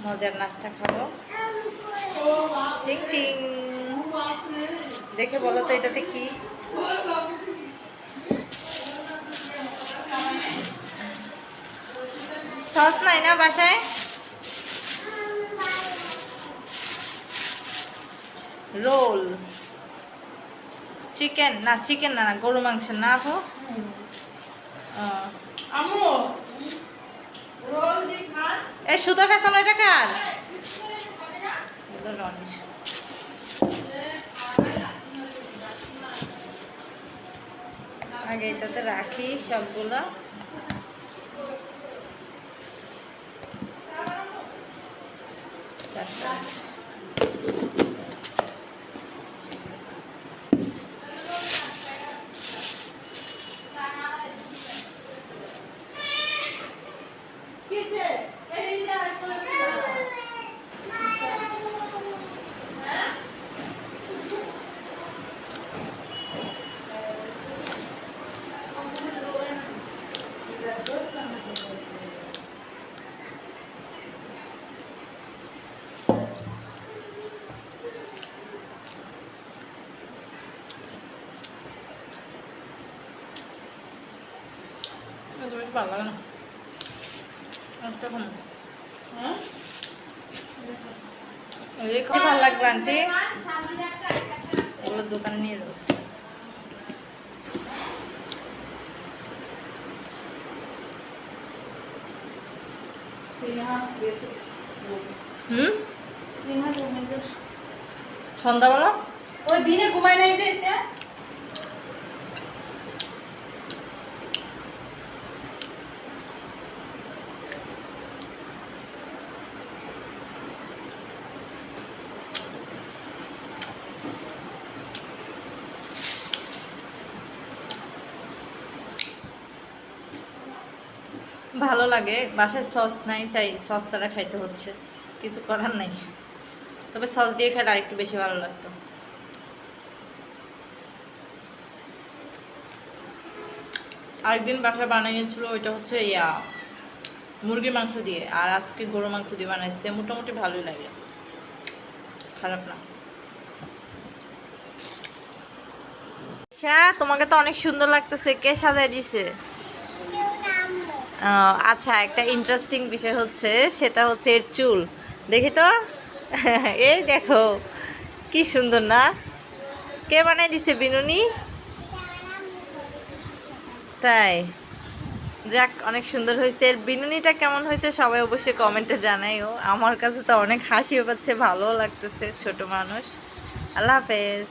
মজার নাস্তা খাবো। টিং টিং, দেখে বলো তো এটাতে কি? সস নাই না বাসায়? রোল, চিকেন না, চিকেন না, গরু মাংস না আপু? এই সুতো ফেসানো এটা কার? রনির। আগে এটাতে রাখি সবগুলো। ভালো লাগে না, ভালো লাগবে আন্টি, এগুলো দোকানে নিয়ে যাবো। সন্ধ্যাবেলা ওই দিনে ঘুমাই নাই যে ভালো লাগে, বাসায় সস নাই তাই সস ছাড়া খাইতে হচ্ছে, কিছু করার নাই। তবে সস দিয়ে খেলে আরেকটু বেশি ভালো লাগতো। আরেকদিন বাসায় বানিয়েছিল, ওইটা হচ্ছে মুরগির মাংস দিয়ে, আর আজকে গরু মাংস দিয়ে বানাইছে, মোটামুটি ভালোই লাগে, খারাপ না। তোমাকে তো অনেক সুন্দর লাগতেছে, কে সাজাই দিছে? আচ্ছা, একটা ইন্টারেস্টিং বিষয় হচ্ছে, সেটা হচ্ছে এর চুল, দেখি তো। এই দেখো কি সুন্দর না? কে বানাই দিছে? বিনুনি? তাই? যাক, অনেক সুন্দর হয়েছে। এর বিনুনিটা কেমন হয়েছে সবাই অবশ্যই কমেন্টে জানাইও। আমার কাছে তো অনেক হাসিও পাচ্ছে, ভালোও লাগতেছে, ছোট মানুষ। আল্লাহ হাফেজ।